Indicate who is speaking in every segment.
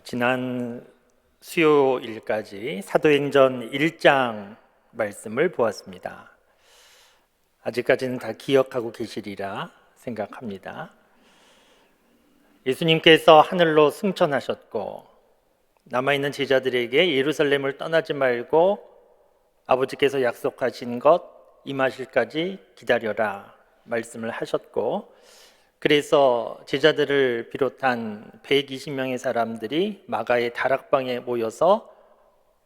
Speaker 1: 지난 수요일까지 사도행전 1장 말씀을 보았습니다. 아직까지는 다 기억하고 계시리라 생각합니다. 예수님께서 하늘로 승천하셨고 남아있는 제자들에게 예루살렘을 떠나지 말고 아버지께서 약속하신 것 임하실까지 기다려라 말씀을 하셨고, 그래서 제자들을 비롯한 120명의 사람들이 마가의 다락방에 모여서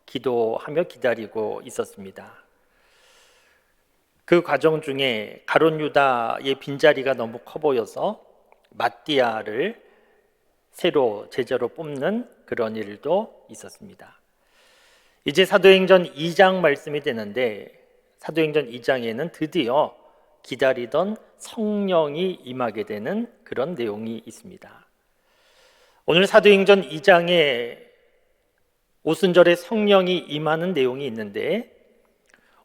Speaker 1: 기도하며 기다리고 있었습니다. 그 과정 중에 가룟 유다의 빈자리가 너무 커 보여서 마띠아를 새로 제자로 뽑는 그런 일도 있었습니다. 이제 사도행전 2장 말씀이 되는데, 사도행전 2장에는 드디어 기다리던 성령이 임하게 되는 그런 내용이 있습니다. 오늘 사도행전 2장에 오순절에 성령이 임하는 내용이 있는데,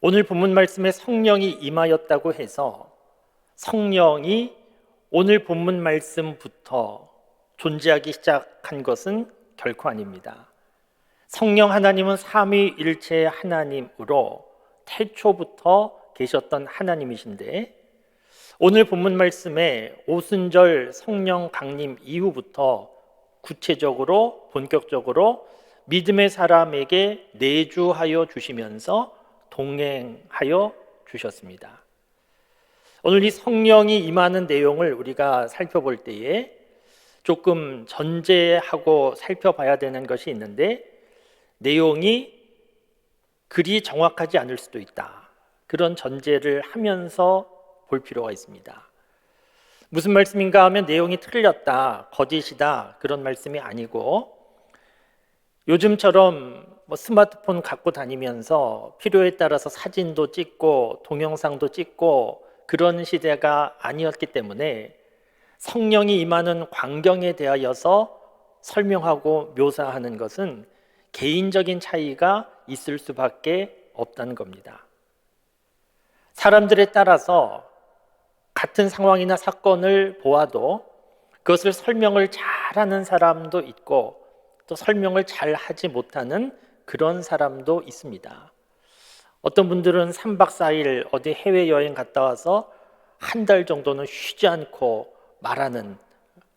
Speaker 1: 오늘 본문 말씀에 성령이 임하였다고 해서 성령이 오늘 본문 말씀부터 존재하기 시작한 것은 결코 아닙니다. 성령 하나님은 삼위일체 하나님으로 태초부터 계셨던 하나님이신데, 오늘 본문 말씀에 오순절 성령 강림 이후부터 구체적으로 본격적으로 믿음의 사람에게 내주하여 주시면서 동행하여 주셨습니다. 오늘 이 성령이 임하는 내용을 우리가 살펴볼 때에 조금 전제하고 살펴봐야 되는 것이 있는데, 내용이 그리 정확하지 않을 수도 있다. 그런 전제를 하면서 볼 필요가 있습니다. 무슨 말씀인가 하면 내용이 틀렸다, 거짓이다, 그런 말씀이 아니고, 요즘처럼 스마트폰 갖고 다니면서 필요에 따라서 사진도 찍고 동영상도 찍고 그런 시대가 아니었기 때문에 성령이 임하는 광경에 대하여서 설명하고 묘사하는 것은 개인적인 차이가 있을 수밖에 없다는 겁니다. 사람들에 따라서 같은 상황이나 사건을 보아도 그것을 설명을 잘하는 사람도 있고 또 설명을 잘 하지 못하는 그런 사람도 있습니다. 어떤 분들은 3박 4일 어디 해외여행 갔다 와서 한 달 정도는 쉬지 않고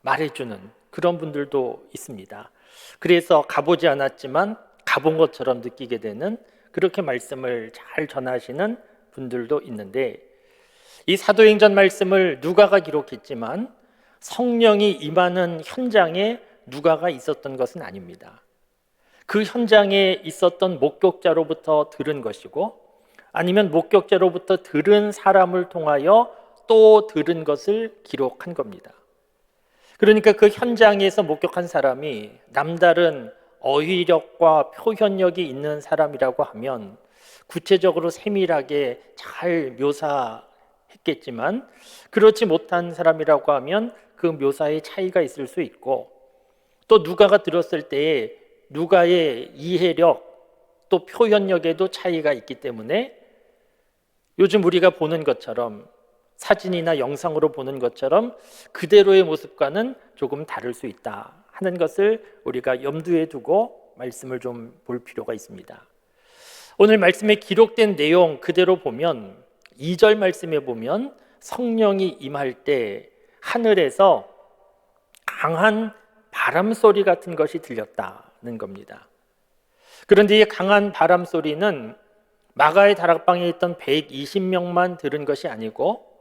Speaker 1: 말해주는 그런 분들도 있습니다. 그래서 가보지 않았지만 가본 것처럼 느끼게 되는, 그렇게 말씀을 잘 전하시는 분들도 있는데, 이 사도행전 말씀을 누가가 기록했지만 성령이 임하는 현장에 누가가 있었던 것은 아닙니다. 그 현장에 있었던 목격자로부터 들은 것이고, 아니면 목격자로부터 들은 사람을 통하여 또 들은 것을 기록한 겁니다. 그러니까 그 현장에서 목격한 사람이 남다른 어휘력과 표현력이 있는 사람이라고 하면 구체적으로 세밀하게 잘 묘사했겠지만, 그렇지 못한 사람이라고 하면 그 묘사에 차이가 있을 수 있고, 또 누가가 들었을 때에 누가의 이해력 또 표현력에도 차이가 있기 때문에 요즘 우리가 보는 것처럼, 사진이나 영상으로 보는 것처럼 그대로의 모습과는 조금 다를 수 있다 하는 것을 우리가 염두에 두고 말씀을 좀 볼 필요가 있습니다. 오늘 말씀에 기록된 내용 그대로 보면 2절 말씀에 보면 성령이 임할 때 하늘에서 강한 바람 소리 같은 것이 들렸다는 겁니다. 그런데 이 강한 바람 소리는 마가의 다락방에 있던 120명만 들은 것이 아니고,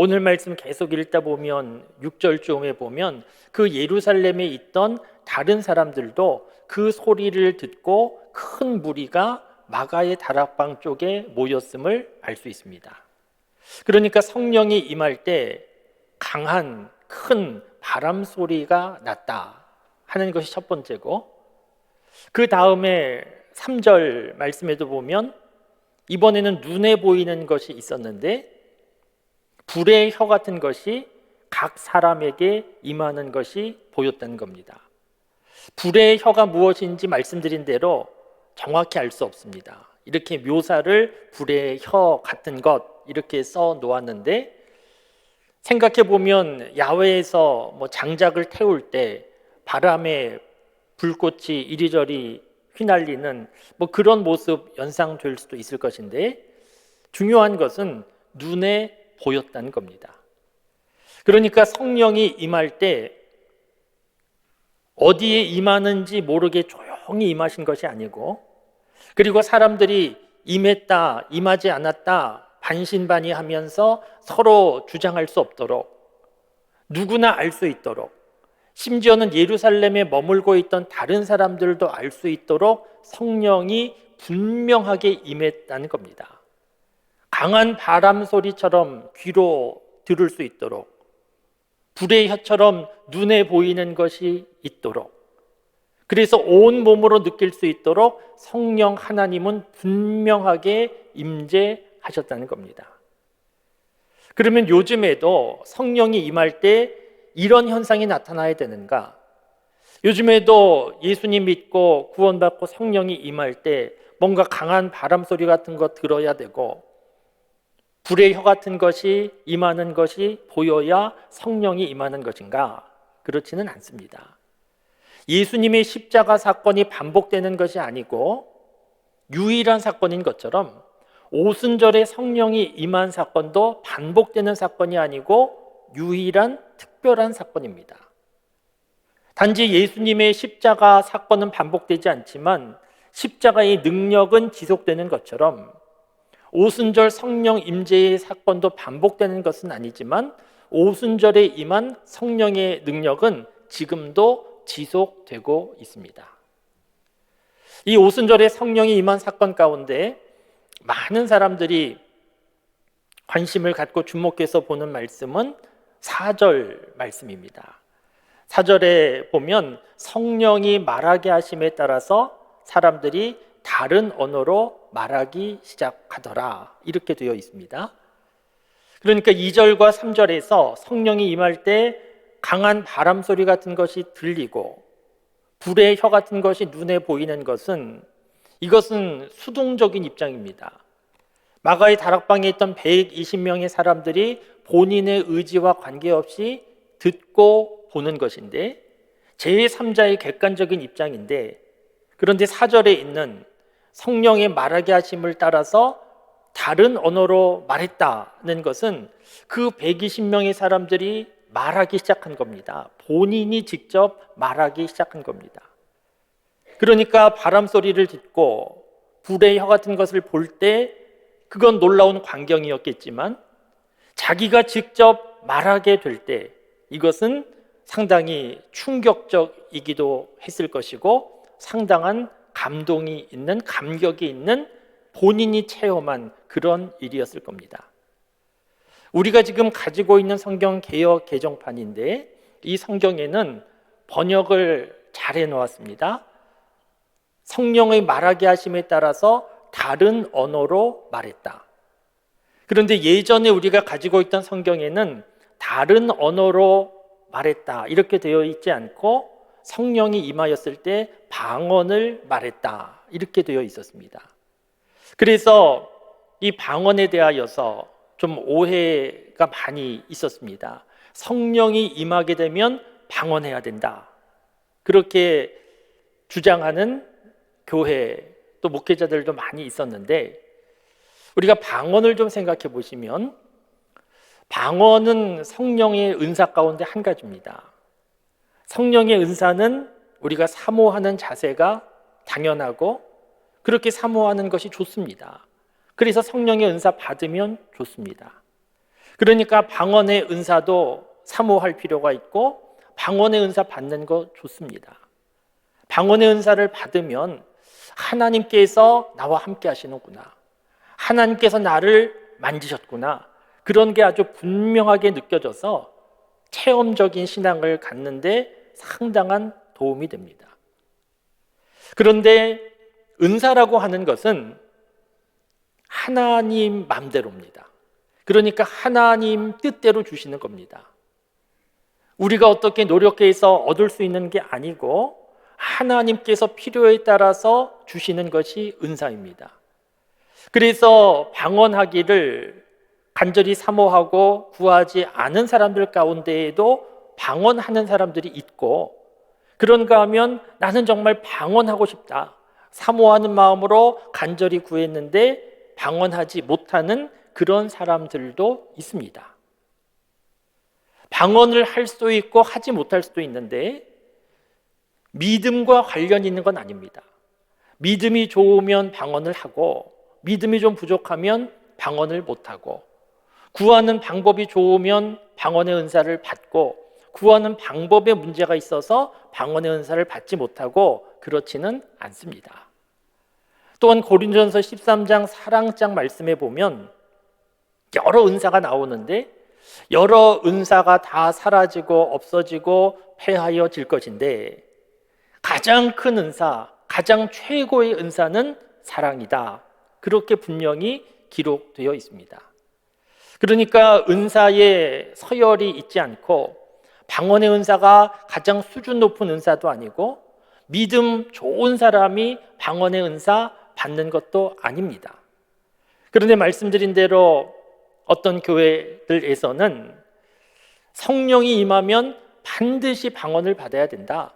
Speaker 1: 오늘 말씀 계속 읽다 보면 6절쯤에 보면 그 예루살렘에 있던 다른 사람들도 그 소리를 듣고 큰 무리가 마가의 다락방 쪽에 모였음을 알 수 있습니다. 그러니까 성령이 임할 때 강한 큰 바람 소리가 났다 하는 것이 첫 번째고, 그 다음에 3절 말씀에도 보면 이번에는 눈에 보이는 것이 있었는데 불의 혀 같은 것이 각 사람에게 임하는 것이 보였다는 겁니다. 불의 혀가 무엇인지 말씀드린 대로 정확히 알 수 없습니다. 이렇게 묘사를 불의 혀 같은 것 이렇게 써 놓았는데, 생각해 보면 야외에서 장작을 태울 때 바람에 불꽃이 이리저리 휘날리는 그런 모습 연상될 수도 있을 것인데, 중요한 것은 눈에 보였다는 겁니다. 그러니까 성령이 임할 때 어디에 임하는지 모르게 조용히 임하신 것이 아니고, 그리고 사람들이 임했다, 임하지 않았다 반신반의하면서 서로 주장할 수 없도록, 누구나 알 수 있도록, 심지어는 예루살렘에 머물고 있던 다른 사람들도 알 수 있도록 성령이 분명하게 임했다는 겁니다. 강한 바람 소리처럼 귀로 들을 수 있도록, 불의 혀처럼 눈에 보이는 것이 있도록, 그래서 온 몸으로 느낄 수 있도록 성령 하나님은 분명하게 임재하셨다는 겁니다. 그러면 요즘에도 성령이 임할 때 이런 현상이 나타나야 되는가? 요즘에도 예수님 믿고 구원받고 성령이 임할 때 뭔가 강한 바람 소리 같은 거 들어야 되고, 불의 혀 같은 것이 임하는 것이 보여야 성령이 임하는 것인가? 그렇지는 않습니다. 예수님의 십자가 사건이 반복되는 것이 아니고 유일한 사건인 것처럼, 오순절에 성령이 임한 사건도 반복되는 사건이 아니고 유일한 특별한 사건입니다. 단지 예수님의 십자가 사건은 반복되지 않지만 십자가의 능력은 지속되는 것처럼, 오순절 성령 임재의 사건도 반복되는 것은 아니지만 오순절에 임한 성령의 능력은 지금도 지속되고 있습니다. 이 오순절에 성령이 임한 사건 가운데 많은 사람들이 관심을 갖고 주목해서 보는 말씀은 4절 말씀입니다. 4절에 보면 성령이 말하게 하심에 따라서 사람들이 다른 언어로 말하기 시작하더라, 이렇게 되어 있습니다. 그러니까 2절과 3절에서 성령이 임할 때 강한 바람 소리 같은 것이 들리고 불의 혀 같은 것이 눈에 보이는 것은, 이것은 수동적인 입장입니다. 마가의 다락방에 있던 120명의 사람들이 본인의 의지와 관계없이 듣고 보는 것인데, 제3자의 객관적인 입장인데, 그런데 4절에 있는 성령의 말하게 하심을 따라서 다른 언어로 말했다는 것은 그 120명의 사람들이 말하기 시작한 겁니다. 본인이 직접 말하기 시작한 겁니다. 그러니까 바람 소리를 듣고 불의 혀 같은 것을 볼 때 그건 놀라운 광경이었겠지만, 자기가 직접 말하게 될 때 이것은 상당히 충격적이기도 했을 것이고, 상당한 감동이 있는, 감격이 있는, 본인이 체험한 그런 일이었을 겁니다. 우리가 지금 가지고 있는 성경 개역 개정판인데, 이 성경에는 번역을 잘 해놓았습니다. 성령의 말하게 하심에 따라서 다른 언어로 말했다. 그런데 예전에 우리가 가지고 있던 성경에는 다른 언어로 말했다 이렇게 되어 있지 않고, 성령이 임하였을 때 방언을 말했다 이렇게 되어 있었습니다. 그래서 이 방언에 대하여서 좀 오해가 많이 있었습니다. 성령이 임하게 되면 방언해야 된다, 그렇게 주장하는 교회 또 목회자들도 많이 있었는데, 우리가 방언을 좀 생각해 보시면 방언은 성령의 은사 가운데 한 가지입니다. 성령의 은사는 우리가 사모하는 자세가 당연하고 그렇게 사모하는 것이 좋습니다. 그래서 성령의 은사 받으면 좋습니다. 그러니까 방언의 은사도 사모할 필요가 있고 방언의 은사 받는 거 좋습니다. 방언의 은사를 받으면 하나님께서 나와 함께 하시는구나, 하나님께서 나를 만지셨구나, 그런 게 아주 분명하게 느껴져서 체험적인 신앙을 갖는데 상당한 도움이 됩니다. 그런데 은사라고 하는 것은 하나님 맘대로입니다. 그러니까 하나님 뜻대로 주시는 겁니다. 우리가 어떻게 노력해서 얻을 수 있는 게 아니고 하나님께서 필요에 따라서 주시는 것이 은사입니다. 그래서 방언하기를 간절히 사모하고 구하지 않은 사람들 가운데에도 방언하는 사람들이 있고, 그런가 하면 나는 정말 방언하고 싶다. 사모하는 마음으로 간절히 구했는데 방언하지 못하는 그런 사람들도 있습니다. 방언을 할 수도 있고 하지 못할 수도 있는데 믿음과 관련 있는 건 아닙니다. 믿음이 좋으면 방언을 하고 믿음이 좀 부족하면 방언을 못하고 구하는 방법이 좋으면 방언의 은사를 받고 구하는 방법에 문제가 있어서 방언의 은사를 받지 못하고 그렇지는 않습니다. 또한 고린도전서 13장 사랑장 말씀에 보면 여러 은사가 나오는데 여러 은사가 다 사라지고 없어지고 폐하여질 것인데 가장 큰 은사, 가장 최고의 은사는 사랑이다. 그렇게 분명히 기록되어 있습니다. 그러니까 은사에 서열이 있지 않고 방언의 은사가 가장 수준 높은 은사도 아니고 믿음 좋은 사람이 방언의 은사 받는 것도 아닙니다. 그런데 말씀드린 대로 어떤 교회들에서는 성령이 임하면 반드시 방언을 받아야 된다.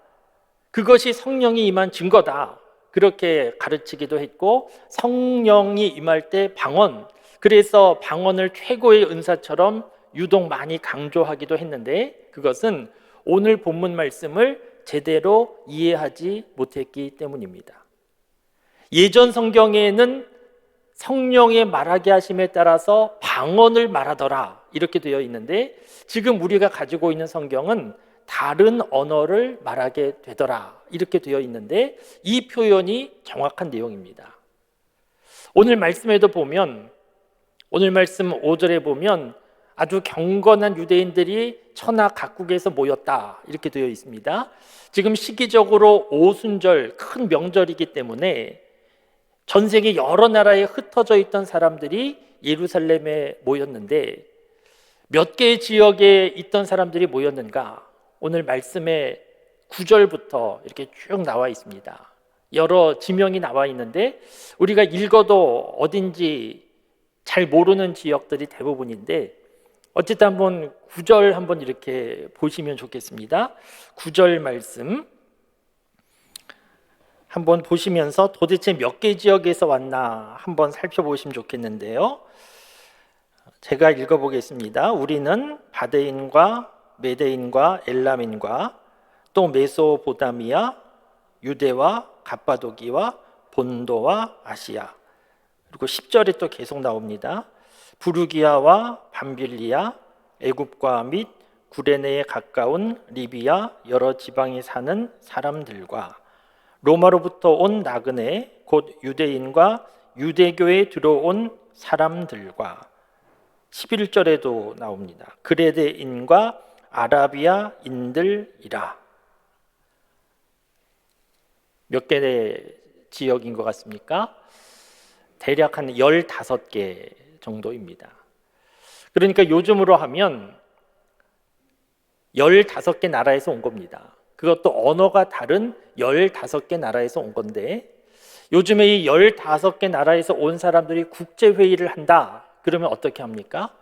Speaker 1: 그것이 성령이 임한 증거다. 그렇게 가르치기도 했고 성령이 임할 때 방언, 그래서 방언을 최고의 은사처럼 유독 많이 강조하기도 했는데 그것은 오늘 본문 말씀을 제대로 이해하지 못했기 때문입니다. 예전 성경에는 성령의 말하게 하심에 따라서 방언을 말하더라 이렇게 되어 있는데 지금 우리가 가지고 있는 성경은 다른 언어를 말하게 되더라 이렇게 되어 있는데 이 표현이 정확한 내용입니다. 오늘 말씀에도 보면 오늘 말씀 5절에 보면 아주 경건한 유대인들이 천하 각국에서 모였다 이렇게 되어 있습니다. 지금 시기적으로 오순절 큰 명절이기 때문에 전 세계 여러 나라에 흩어져 있던 사람들이 예루살렘에 모였는데 몇 개의 지역에 있던 사람들이 모였는가? 오늘 말씀에 9절부터 이렇게 쭉 나와 있습니다. 여러 지명이 나와 있는데 우리가 읽어도 어딘지 잘 모르는 지역들이 대부분인데 어쨌든 한번 9절 한번 이렇게 보시면 좋겠습니다. 9절 말씀 한번 보시면서 도대체 몇 개 지역에서 왔나 한번 살펴보시면 좋겠는데요. 제가 읽어보겠습니다. 우리는 바데인과 메데인과 엘람인과 또 메소포타미아, 유대와 갑바도기와 본도와 아시아, 그리고 10절에 또 계속 나옵니다. 부르기아와 밤빌리아, 애굽과 및 구레네에 가까운 리비아 여러 지방에 사는 사람들과 로마로부터 온 나그네 곧 유대인과 유대교에 들어온 사람들과 11절에도 나옵니다. 그레데인과 아라비아인들이라. 몇 개의 지역인 것 같습니까? 대략 한 15개 정도입니다. 그러니까 요즘으로 하면 15개 나라에서 온 겁니다. 그것도 언어가 다른 15개 나라에서 온 건데 요즘에 이 15개 나라에서 온 사람들이 국제회의를 한다. 그러면 어떻게 합니까?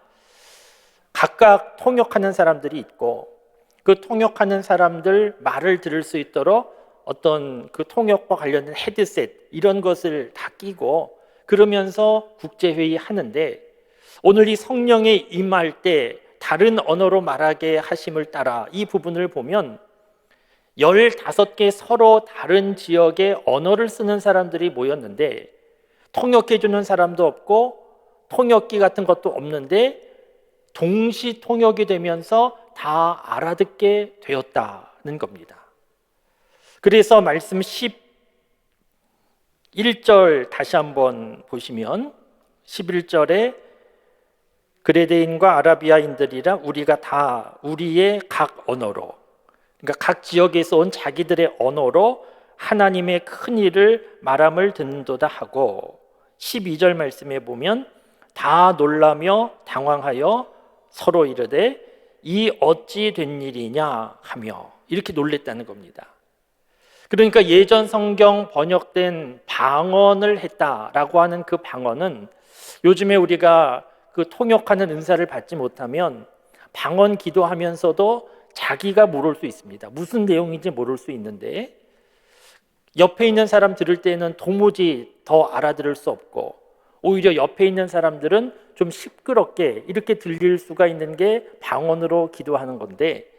Speaker 1: 각각 통역하는 사람들이 있고 그 통역하는 사람들 말을 들을 수 있도록 어떤 그 통역과 관련된 헤드셋 이런 것을 다 끼고 그러면서 국제회의 하는데 오늘 이 성령에 임할 때 다른 언어로 말하게 하심을 따라 이 부분을 보면 15개 서로 다른 지역의 언어를 쓰는 사람들이 모였는데 통역해 주는 사람도 없고 통역기 같은 것도 없는데 동시 통역이 되면서 다 알아듣게 되었다는 겁니다. 그래서 말씀 11절 다시 한번 보시면 11절에 그레데인과 아라비아인들이라 우리가 다 우리의 각 언어로, 그러니까 각 지역에서 온 자기들의 언어로 하나님의 큰 일을 말함을 듣는도다 하고 12절 말씀에 보면 다 놀라며 당황하여 서로 이르되 이 어찌 된 일이냐 하며 이렇게 놀랬다는 겁니다. 그러니까 예전 성경 번역된 방언을 했다라고 하는 그 방언은 요즘에 우리가 그 통역하는 은사를 받지 못하면 방언 기도하면서도 자기가 모를 수 있습니다. 무슨 내용인지 모를 수 있는데 옆에 있는 사람 들을 때는 도무지 더 알아들을 수 없고 오히려 옆에 있는 사람들은 좀 시끄럽게 이렇게 들릴 수가 있는 게 방언으로 기도하는 건데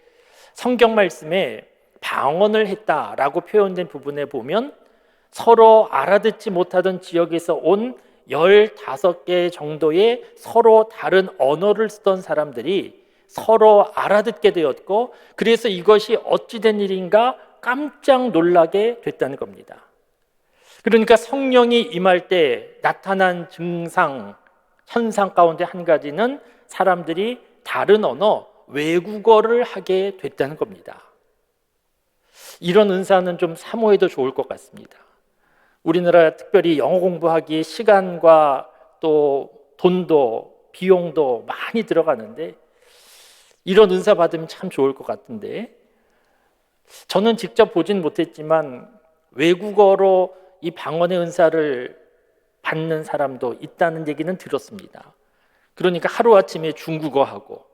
Speaker 1: 성경 말씀에 방언을 했다라고 표현된 부분에 보면 서로 알아듣지 못하던 지역에서 온 15개 정도의 서로 다른 언어를 쓰던 사람들이 서로 알아듣게 되었고 그래서 이것이 어찌된 일인가 깜짝 놀라게 됐다는 겁니다. 그러니까 성령이 임할 때 나타난 증상, 현상 가운데 한 가지는 사람들이 다른 언어, 외국어를 하게 됐다는 겁니다. 이런 은사는 좀 사모해도 좋을 것 같습니다. 우리나라 특별히 영어 공부하기에 시간과 또 돈도 비용도 많이 들어가는데 이런 은사 받으면 참 좋을 것 같은데 저는 직접 보진 못했지만 외국어로 이 방언의 은사를 받는 사람도 있다는 얘기는 들었습니다. 그러니까 하루아침에 중국어하고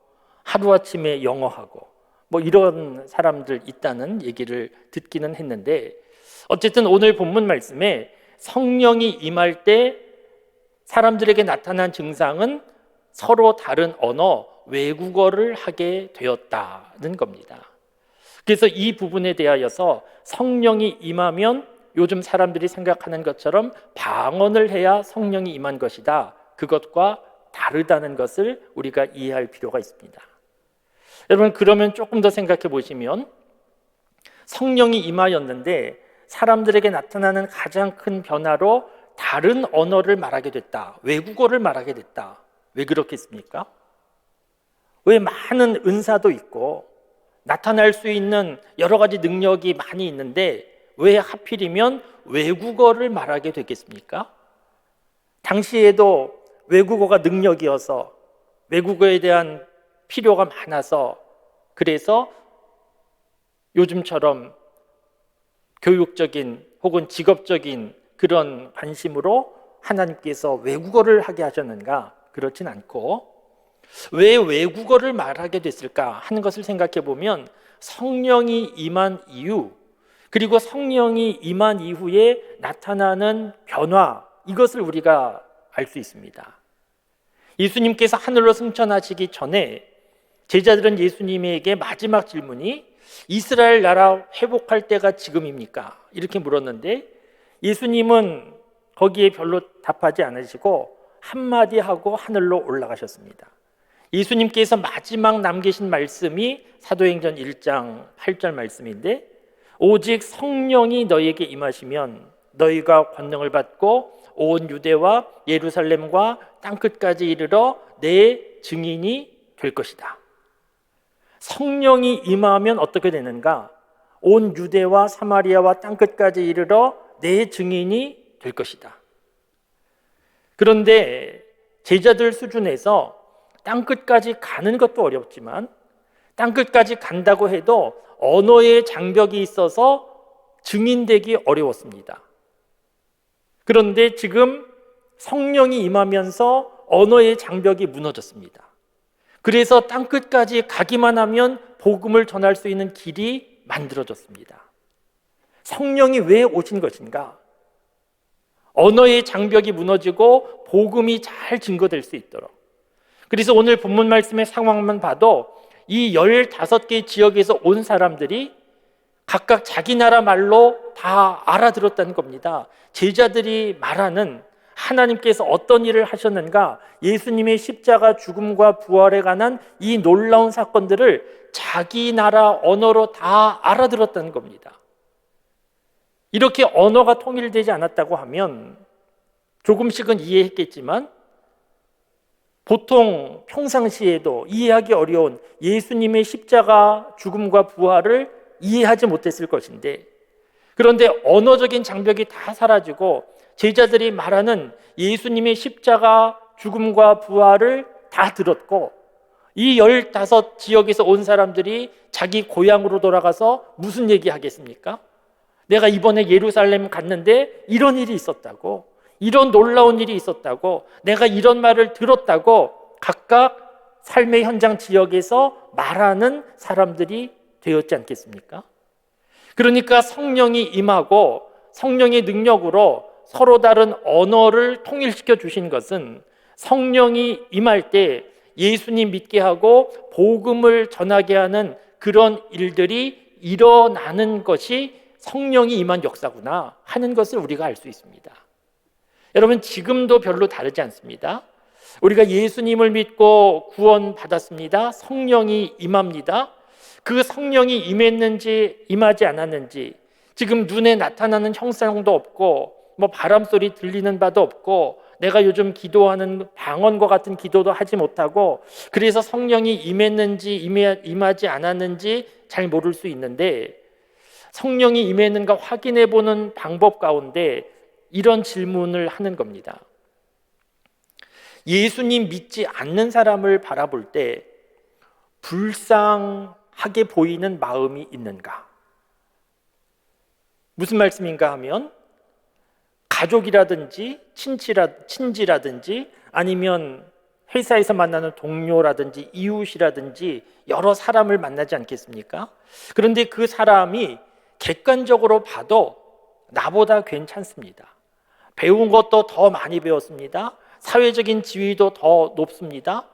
Speaker 1: 하루아침에 영어하고 뭐 이런 사람들 있다는 얘기를 듣기는 했는데 어쨌든 오늘 본문 말씀에 성령이 임할 때 사람들에게 나타난 증상은 서로 다른 언어, 외국어를 하게 되었다는 겁니다. 그래서 이 부분에 대하여서 성령이 임하면 요즘 사람들이 생각하는 것처럼 방언을 해야 성령이 임한 것이다. 그것과 다르다는 것을 우리가 이해할 필요가 있습니다. 여러분 그러면 조금 더 생각해 보시면 성령이 임하였는데 사람들에게 나타나는 가장 큰 변화로 다른 언어를 말하게 됐다. 외국어를 말하게 됐다. 왜 그렇겠습니까? 왜 많은 은사도 있고 나타날 수 있는 여러 가지 능력이 많이 있는데 왜 하필이면 외국어를 말하게 되겠습니까? 당시에도 외국어가 능력이어서 외국어에 대한 필요가 많아서 그래서 요즘처럼 교육적인 혹은 직업적인 그런 관심으로 하나님께서 외국어를 하게 하셨는가? 그렇진 않고 왜 외국어를 말하게 됐을까 하는 것을 생각해 보면 성령이 임한 이유 그리고 성령이 임한 이후에 나타나는 변화 이것을 우리가 알 수 있습니다. 예수님께서 하늘로 승천하시기 전에 제자들은 예수님에게 마지막 질문이 이스라엘 나라 회복할 때가 지금입니까? 이렇게 물었는데 예수님은 거기에 별로 답하지 않으시고 한마디 하고 하늘로 올라가셨습니다. 예수님께서 마지막 남기신 말씀이 사도행전 1장 8절 말씀인데 오직 성령이 너희에게 임하시면 너희가 권능을 받고 온 유대와 예루살렘과 땅끝까지 이르러 내 증인이 될 것이다. 성령이 임하면 어떻게 되는가? 온 유대와 사마리아와 땅끝까지 이르러 내 증인이 될 것이다. 그런데 제자들 수준에서 땅끝까지 가는 것도 어렵지만 땅끝까지 간다고 해도 언어의 장벽이 있어서 증인되기 어려웠습니다. 그런데 지금 성령이 임하면서 언어의 장벽이 무너졌습니다. 그래서 땅끝까지 가기만 하면 복음을 전할 수 있는 길이 만들어졌습니다. 성령이 왜 오신 것인가? 언어의 장벽이 무너지고 복음이 잘 증거될 수 있도록. 그래서 오늘 본문 말씀의 상황만 봐도 이 15개 지역에서 온 사람들이 각각 자기 나라 말로 다 알아들었다는 겁니다. 제자들이 말하는 하나님께서 어떤 일을 하셨는가, 예수님의 십자가 죽음과 부활에 관한 이 놀라운 사건들을 자기 나라 언어로 다 알아들었다는 겁니다. 이렇게 언어가 통일되지 않았다고 하면 조금씩은 이해했겠지만 보통 평상시에도 이해하기 어려운 예수님의 십자가 죽음과 부활을 이해하지 못했을 것인데, 그런데 언어적인 장벽이 다 사라지고 제자들이 말하는 예수님의 십자가 죽음과 부활을 다 들었고, 이 15지역에서 온 사람들이 자기 고향으로 돌아가서 무슨 얘기 하겠습니까? 내가 이번에 예루살렘 갔는데 이런 일이 있었다고, 이런 놀라운 일이 있었다고, 내가 이런 말을 들었다고 각각 삶의 현장 지역에서 말하는 사람들이 되었지 않겠습니까? 그러니까 성령이 임하고 성령의 능력으로 서로 다른 언어를 통일시켜 주신 것은 성령이 임할 때 예수님 믿게 하고 복음을 전하게 하는 그런 일들이 일어나는 것이 성령이 임한 역사구나 하는 것을 우리가 알 수 있습니다. 여러분, 지금도 별로 다르지 않습니다. 우리가 예수님을 믿고 구원받았습니다. 성령이 임합니다. 그 성령이 임했는지 임하지 않았는지, 지금 눈에 나타나는 형상도 없고 바람소리 들리는 바도 없고 내가 요즘 기도하는 방언과 같은 기도도 하지 못하고, 그래서 성령이 임했는지 임하지 않았는지 잘 모를 수 있는데, 성령이 임했는가 확인해 보는 방법 가운데 이런 질문을 하는 겁니다. 예수님 믿지 않는 사람을 바라볼 때 불쌍하게 보이는 마음이 있는가? 무슨 말씀인가 하면, 가족이라든지 친지라든지 아니면 회사에서 만나는 동료라든지 이웃이라든지 여러 사람을 만나지 않겠습니까? 그런데 그 사람이 객관적으로 봐도 나보다 괜찮습니다. 배운 것도 더 많이 배웠습니다. 사회적인 지위도 더 높습니다.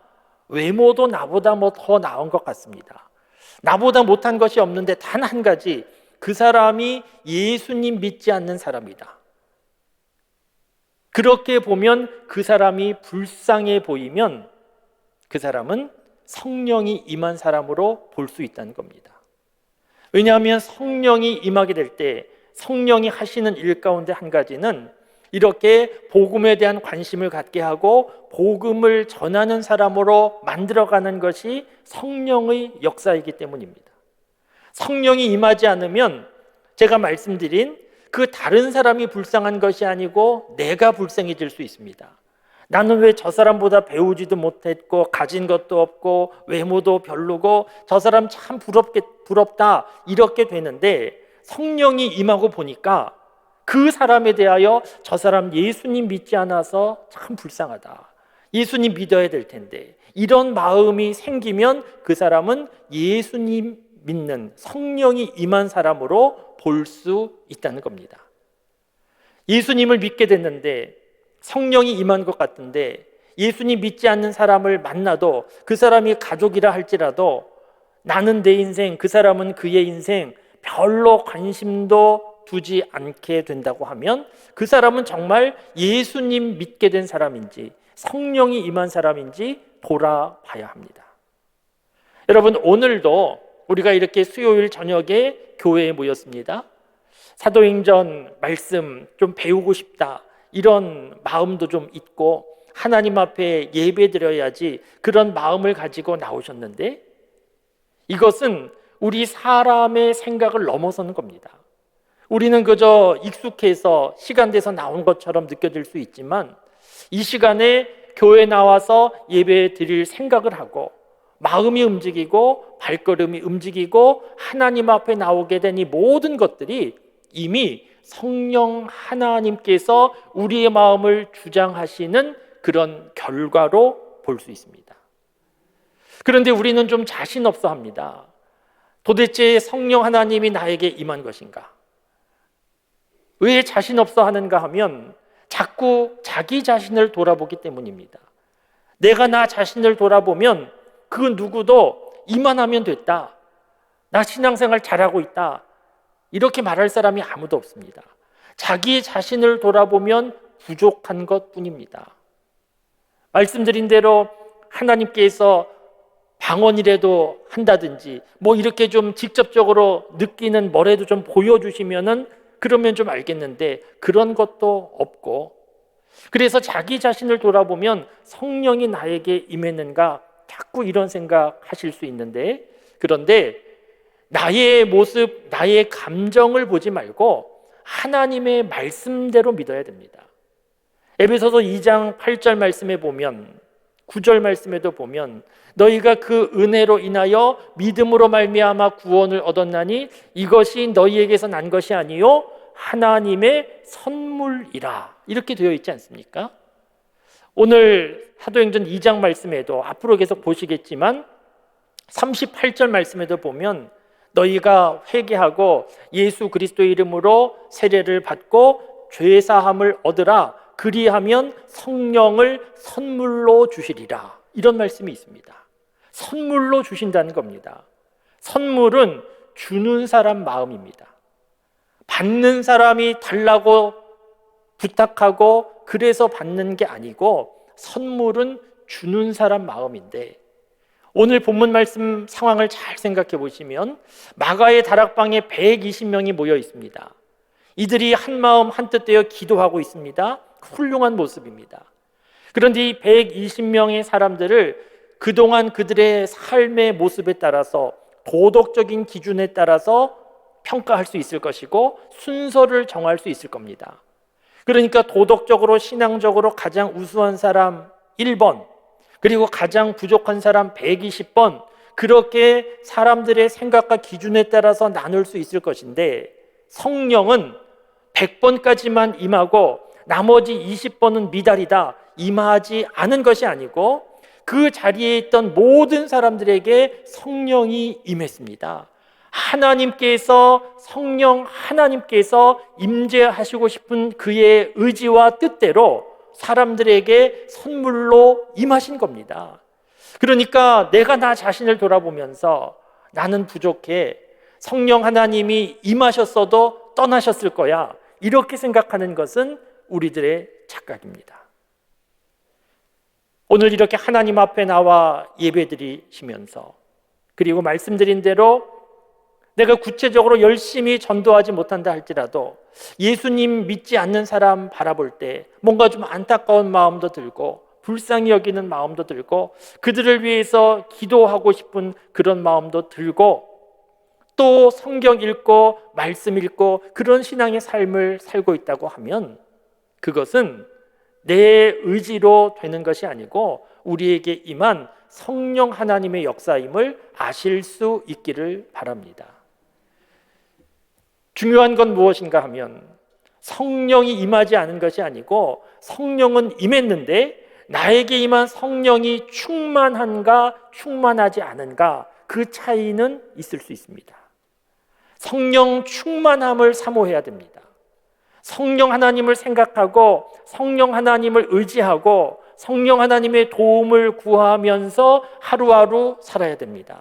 Speaker 1: 외모도 나보다 더 나은 것 같습니다. 나보다 못한 것이 없는데 단 한 가지, 그 사람이 예수님 믿지 않는 사람이다. 그렇게 보면 그 사람이 불쌍해 보이면 그 사람은 성령이 임한 사람으로 볼 수 있다는 겁니다. 왜냐하면 성령이 임하게 될 때 성령이 하시는 일 가운데 한 가지는 이렇게 복음에 대한 관심을 갖게 하고 복음을 전하는 사람으로 만들어가는 것이 성령의 역사이기 때문입니다. 성령이 임하지 않으면 제가 말씀드린 그 다른 사람이 불쌍한 것이 아니고 내가 불쌍해질 수 있습니다. 나는 왜 저 사람보다 배우지도 못했고 가진 것도 없고 외모도 별로고 저 사람 참 부럽다 이렇게 되는데, 성령이 임하고 보니까 그 사람에 대하여 저 사람 예수님 믿지 않아서 참 불쌍하다, 예수님 믿어야 될 텐데, 이런 마음이 생기면 그 사람은 예수님 믿는 성령이 임한 사람으로 볼 수 있다는 겁니다. 예수님을 믿게 됐는데 성령이 임한 것 같은데 예수님 믿지 않는 사람을 만나도 그 사람이 가족이라 할지라도 나는 내 인생, 그 사람은 그의 인생 별로 관심도 두지 않게 된다고 하면 그 사람은 정말 예수님 믿게 된 사람인지 성령이 임한 사람인지 돌아봐야 합니다. 여러분, 오늘도 우리가 이렇게 수요일 저녁에 교회에 모였습니다. 사도행전 말씀 좀 배우고 싶다, 이런 마음도 좀 있고 하나님 앞에 예배 드려야지, 그런 마음을 가지고 나오셨는데 이것은 우리 사람의 생각을 넘어서는 겁니다. 우리는 그저 익숙해서 시간 돼서 나온 것처럼 느껴질 수 있지만, 이 시간에 교회 나와서 예배 드릴 생각을 하고 마음이 움직이고 발걸음이 움직이고 하나님 앞에 나오게 된 이 모든 것들이 이미 성령 하나님께서 우리의 마음을 주장하시는 그런 결과로 볼 수 있습니다. 그런데 우리는 좀 자신 없어 합니다. 도대체 성령 하나님이 나에게 임한 것인가? 왜 자신 없어 하는가 하면 자꾸 자기 자신을 돌아보기 때문입니다. 내가 나 자신을 돌아보면 그 누구도 이만하면 됐다, 나 신앙생활 잘하고 있다, 이렇게 말할 사람이 아무도 없습니다. 자기 자신을 돌아보면 부족한 것뿐입니다. 말씀드린 대로 하나님께서 방언이라도 한다든지 이렇게 좀 직접적으로 느끼는 뭐라도 좀 보여주시면은 그러면 좀 알겠는데 그런 것도 없고, 그래서 자기 자신을 돌아보면 성령이 나에게 임했는가 자꾸 이런 생각하실 수 있는데, 그런데 나의 모습, 나의 감정을 보지 말고 하나님의 말씀대로 믿어야 됩니다. 에베소서 2장 8절 말씀에 보면, 9절 말씀에도 보면 너희가 그 은혜로 인하여 믿음으로 말미암아 구원을 얻었나니 이것이 너희에게서 난 것이 아니요 하나님의 선물이라, 이렇게 되어 있지 않습니까? 오늘 사도행전 2장 말씀에도 앞으로 계속 보시겠지만 38절 말씀에도 보면 너희가 회개하고 예수 그리스도의 이름으로 세례를 받고 죄 사함을 얻으라. 그리하면 성령을 선물로 주시리라. 이런 말씀이 있습니다. 선물로 주신다는 겁니다. 선물은 주는 사람 마음입니다. 받는 사람이 달라고 부탁하고 그래서 받는 게 아니고 선물은 주는 사람 마음인데, 오늘 본문 말씀 상황을 잘 생각해 보시면 마가의 다락방에 120명이 모여 있습니다. 이들이 한 마음 한 뜻 되어 기도하고 있습니다. 훌륭한 모습입니다. 그런데 이 120명의 사람들을 그동안 그들의 삶의 모습에 따라서, 도덕적인 기준에 따라서 평가할 수 있을 것이고 순서를 정할 수 있을 겁니다. 그러니까 도덕적으로 신앙적으로 가장 우수한 사람 1번, 그리고 가장 부족한 사람 120번, 그렇게 사람들의 생각과 기준에 따라서 나눌 수 있을 것인데, 성령은 100번까지만 임하고 나머지 20번은 미달이다, 임하지 않은 것이 아니고 그 자리에 있던 모든 사람들에게 성령이 임했습니다. 성령 하나님께서 임재하시고 싶은 그의 의지와 뜻대로 사람들에게 선물로 임하신 겁니다. 그러니까 내가 나 자신을 돌아보면서 나는 부족해, 성령 하나님이 임하셨어도 떠나셨을 거야, 이렇게 생각하는 것은 우리들의 착각입니다. 오늘 이렇게 하나님 앞에 나와 예배드리시면서, 그리고 말씀드린 대로 내가 구체적으로 열심히 전도하지 못한다 할지라도 예수님 믿지 않는 사람 바라볼 때 뭔가 좀 안타까운 마음도 들고 불쌍히 여기는 마음도 들고 그들을 위해서 기도하고 싶은 그런 마음도 들고, 또 성경 읽고 말씀 읽고 그런 신앙의 삶을 살고 있다고 하면 그것은 내 의지로 되는 것이 아니고 우리에게 임한 성령 하나님의 역사임을 아실 수 있기를 바랍니다. 중요한 건 무엇인가 하면 성령이 임하지 않은 것이 아니고 성령은 임했는데 나에게 임한 성령이 충만한가 충만하지 않은가, 그 차이는 있을 수 있습니다. 성령 충만함을 사모해야 됩니다. 성령 하나님을 생각하고 성령 하나님을 의지하고 성령 하나님의 도움을 구하면서 하루하루 살아야 됩니다.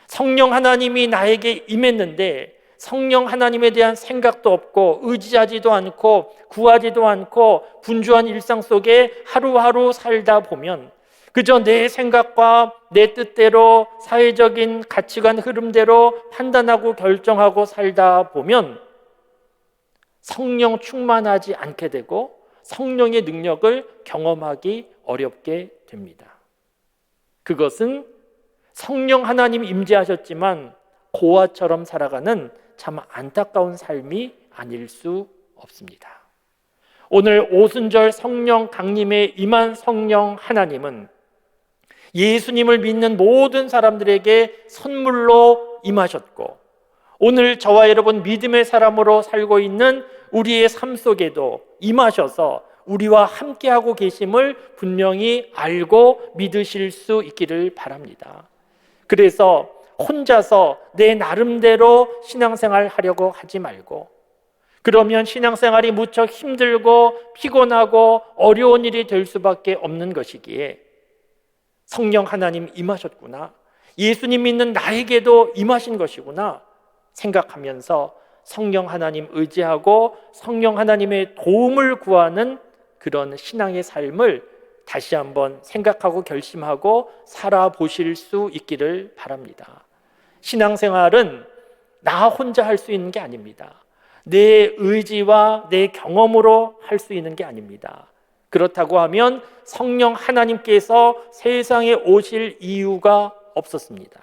Speaker 1: 성령 하나님이 나에게 임했는데 성령 하나님에 대한 생각도 없고 의지하지도 않고 구하지도 않고 분주한 일상 속에 하루하루 살다 보면 그저 내 생각과 내 뜻대로 사회적인 가치관 흐름대로 판단하고 결정하고 살다 보면 성령 충만하지 않게 되고 성령의 능력을 경험하기 어렵게 됩니다. 그것은 성령 하나님이 임재하셨지만 고아처럼 살아가는 참 안타까운 삶이 아닐 수 없습니다. 오늘 오순절 성령 강림에 임한 성령 하나님은 예수님을 믿는 모든 사람들에게 선물로 임하셨고, 오늘 저와 여러분 믿음의 사람으로 살고 있는 우리의 삶 속에도 임하셔서 우리와 함께하고 계심을 분명히 알고 믿으실 수 있기를 바랍니다. 그래서 혼자서 내 나름대로 신앙생활 하려고 하지 말고, 그러면 신앙생활이 무척 힘들고 피곤하고 어려운 일이 될 수밖에 없는 것이기에 성령 하나님 임하셨구나, 예수님 믿는 나에게도 임하신 것이구나 생각하면서 성령 하나님 의지하고 성령 하나님의 도움을 구하는 그런 신앙의 삶을 다시 한번 생각하고 결심하고 살아보실 수 있기를 바랍니다. 신앙생활은 나 혼자 할 수 있는 게 아닙니다. 내 의지와 내 경험으로 할 수 있는 게 아닙니다. 그렇다고 하면 성령 하나님께서 세상에 오실 이유가 없었습니다.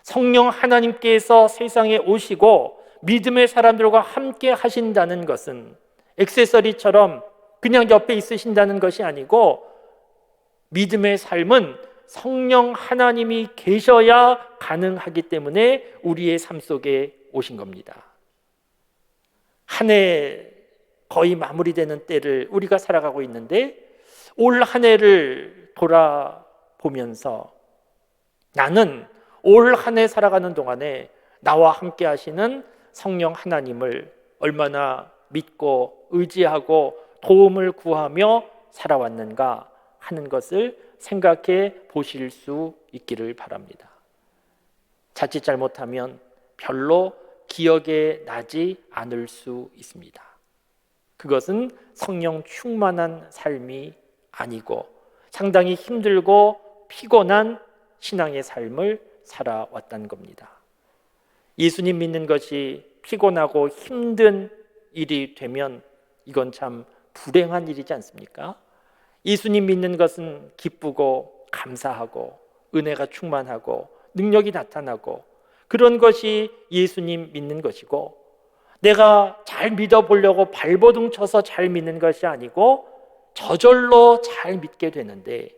Speaker 1: 성령 하나님께서 세상에 오시고 믿음의 사람들과 함께 하신다는 것은 액세서리처럼 그냥 옆에 있으신다는 것이 아니고, 믿음의 삶은 성령 하나님이 계셔야 가능하기 때문에 우리의 삶 속에 오신 겁니다. 한 해 거의 마무리되는 때를 우리가 살아가고 있는데, 올 한 해를 돌아보면서 나는 올 한 해 살아가는 동안에 나와 함께 하시는 성령 하나님을 얼마나 믿고 의지하고 도움을 구하며 살아왔는가 하는 것을 생각해 보실 수 있기를 바랍니다. 자칫 잘못하면 별로 기억에 나지 않을 수 있습니다. 그것은 성령 충만한 삶이 아니고 상당히 힘들고 피곤한 신앙의 삶을 살아왔다는 겁니다. 예수님 믿는 것이 피곤하고 힘든 일이 되면 이건 참 불행한 일이지 않습니까? 예수님 믿는 것은 기쁘고 감사하고 은혜가 충만하고 능력이 나타나고 그런 것이 예수님 믿는 것이고, 내가 잘 믿어보려고 발버둥 쳐서 잘 믿는 것이 아니고 저절로 잘 믿게 되는데,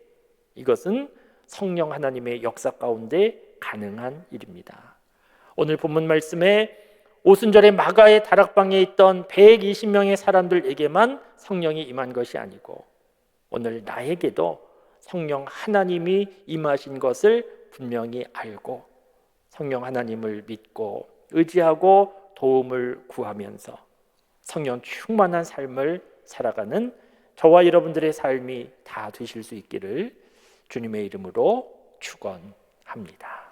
Speaker 1: 이것은 성령 하나님의 역사 가운데 가능한 일입니다. 오늘 본문 말씀에 오순절에 마가의 다락방에 있던 120명의 사람들에게만 성령이 임한 것이 아니고 오늘 나에게도 성령 하나님이 임하신 것을 분명히 알고 성령 하나님을 믿고 의지하고 도움을 구하면서 성령 충만한 삶을 살아가는 저와 여러분들의 삶이 다 되실 수 있기를 주님의 이름으로 축원합니다.